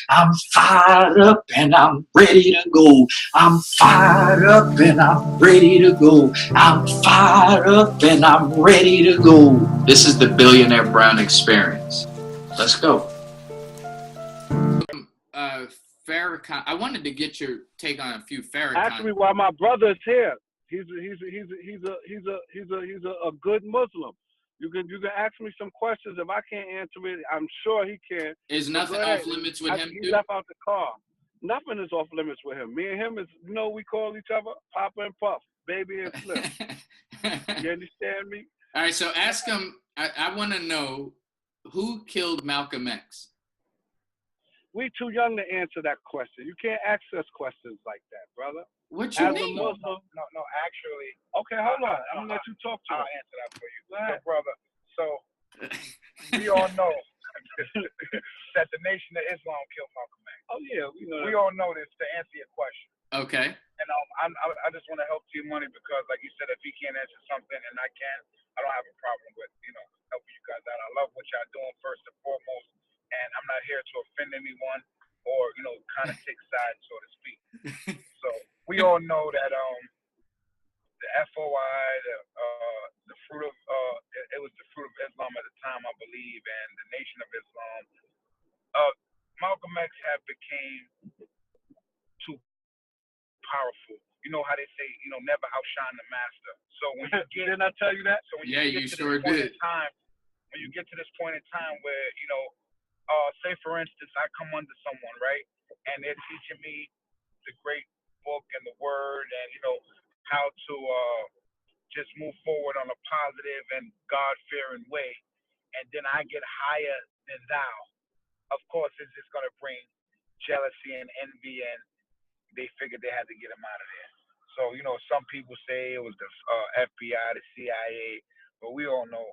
I'm fired up and I'm ready to go. I'm fired up and I'm ready to go. I'm fired up and I'm ready to go. This is the Billionaire Brown experience. Let's go. Uh, Farrakhan. I wanted to get your take on a few Farrakhan. Actually, while my brother is here, he's a good Muslim. You can ask me some questions. If I can't answer it, I'm sure he can. Is nothing off limits with him? He left out the car. Nothing is off limits with him. Me and him is, we call each other Papa and Puff, Baby and Slim. You understand me? All right, so ask him. I want to know who killed Malcolm X. We too young to answer that question. You can't ask us questions like that, brother. What you mean? No, actually. Okay, hold on. I'm gonna let you talk to I'll him. answer that for you. So, brother, so we all know that the Nation of Islam killed Malcolm X. Oh yeah, we know. We all know this. To answer your question. Okay. And I just want to help T Money because, like you said, if he can't answer something and I can, I don't have a problem with helping you guys out. I love what y'all doing first and foremost, and I'm not here to offend anyone or kind of take sides, so to speak. So we all know that the FOI, the fruit of it was the fruit of Islam at the time, I believe, and the Nation of Islam. Malcolm X had became too powerful. You know how they say, never outshine the master. So when you get, didn't I tell you that? So when you sure did. When you get to this point in time where say for instance, I come under someone, right, and they're teaching me the great book and the word, and how to just move forward on a positive and God-fearing way, and then I get higher than thou. Of course, it's just gonna bring jealousy and envy, and they figured they had to get him out of there. So some people say it was the FBI, the CIA, but we all know,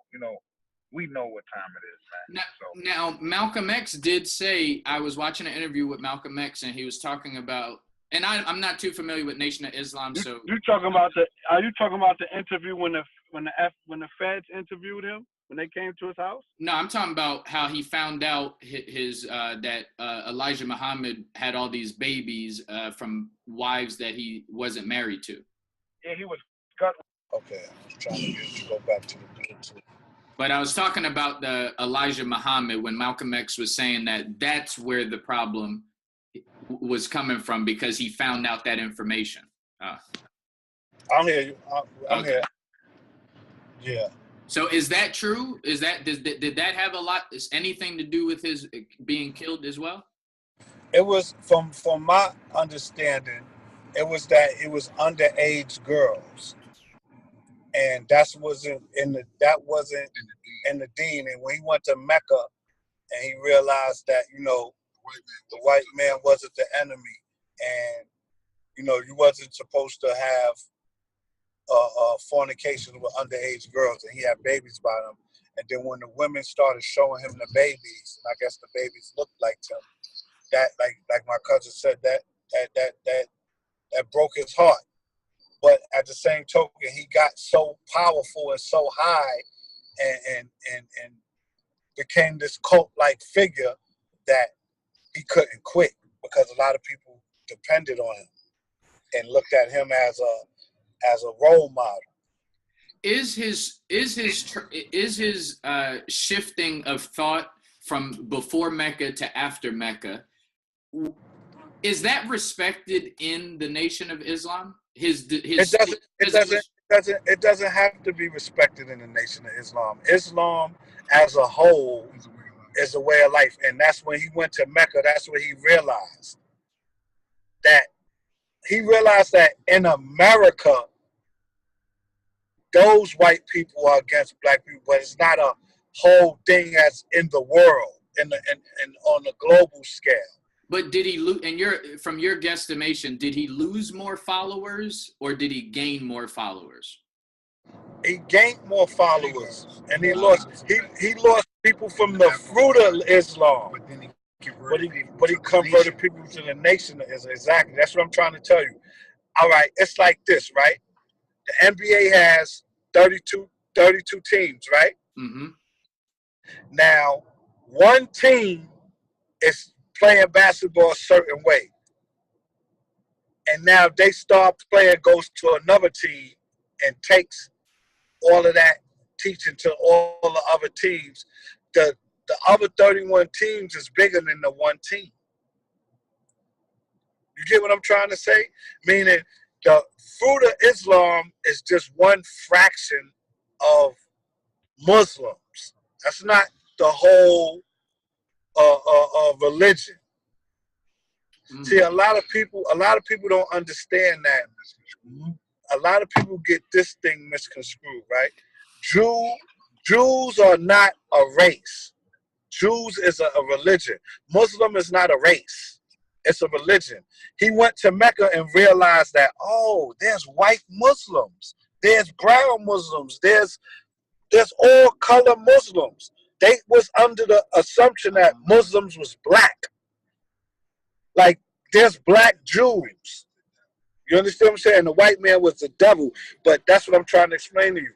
we know what time it is, man. Now, Malcolm X did say, I was watching an interview with Malcolm X, and he was talking about, and I'm not too familiar with Nation of Islam, so. Are you talking about the interview when the feds interviewed him when they came to his house? No, I'm talking about how he found out that Elijah Muhammad had all these babies from wives that he wasn't married to. Yeah, he was gut. Okay, I'm trying to go back to the Bluetooth. But I was talking about the Elijah Muhammad when Malcolm X was saying that that's where the problem was coming from because he found out that information. I'm here. I'm okay. here. Yeah. So is that true? Did that have anything to do with his being killed as well? It was from my understanding, it was underage girls. And that wasn't in the deen. And when he went to Mecca and he realized that, the white man wasn't the enemy, and, you wasn't supposed to have fornication with underage girls, and he had babies by them. And then when the women started showing him the babies, and I guess the babies looked like him, that like my cousin said, that broke his heart. But at the same token, he got so powerful and so high and became this cult-like figure that he couldn't quit because a lot of people depended on him and looked at him as a role model. Is his shifting of thought from before Mecca to after Mecca, is that respected in the Nation of Islam? It doesn't have to be respected in the Nation of Islam. Islam as a whole is a way of life, and that's when he went to Mecca. That's when he realized that in America, those white people are against black people, but it's not a whole thing as in the world and on a global scale. But did he lose? And from your guesstimation, did he lose more followers or did he gain more followers? He gained more followers, and he lost people from the fruit of Islam. But he converted people to the Nation of Islam. Exactly. That's what I'm trying to tell you. All right, it's like this, right? The NBA has 32 teams, right? Mm-hmm. Now, one team is playing basketball a certain way. And now they star player goes to another team and takes all of that teaching to all the other teams. The other 31 teams is bigger than the one team. You get what I'm trying to say? Meaning the fruit of Islam is just one fraction of Muslims. That's not the whole religion. See, a lot of people don't understand that. A lot of people get this thing misconstrued, right? Jews are not a race. Jews is a religion. Muslim is not a race. It's a religion. He went to Mecca and realized that, oh, there's white Muslims. There's brown Muslims. There's all color Muslims. They was under the assumption that Muslims was black. Like, there's black Jews. You understand what I'm saying? The white man was the devil. But that's what I'm trying to explain to you.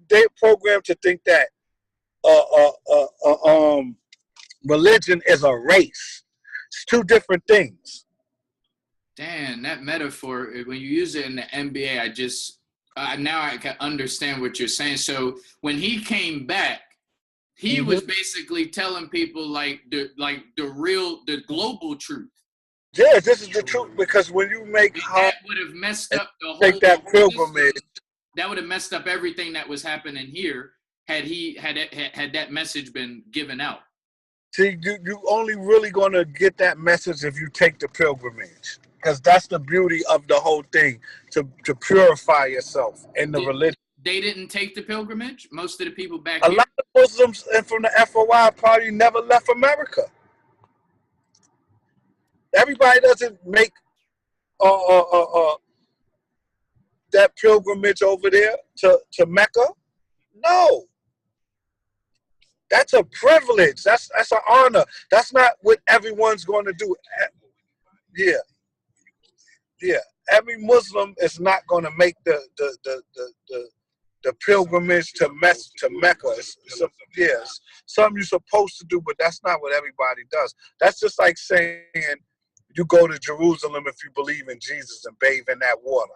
They're programmed to think that religion is a race. It's two different things. Damn, that metaphor, when you use it in the NBA, now I can understand what you're saying. So when he came back, he was basically telling people the global truth. Yeah, this is the truth, because when you make that would have messed up the whole make that pilgrimage. That would have messed up everything that was happening here had that message been given out. See, you only really gonna get that message if you take the pilgrimage, because that's the beauty of the whole thing, to purify yourself in the religion. They didn't take the pilgrimage. Most of the people back here. A lot of Muslims and from the FOI probably never left America. Everybody doesn't make that pilgrimage over there to Mecca. No. That's a privilege. That's an honor. That's not what everyone's going to do. Yeah. Every Muslim is not going to make the pilgrimage to Mecca. It's something you're supposed to do, but that's not what everybody does. That's just like saying you go to Jerusalem if you believe in Jesus and bathe in that water.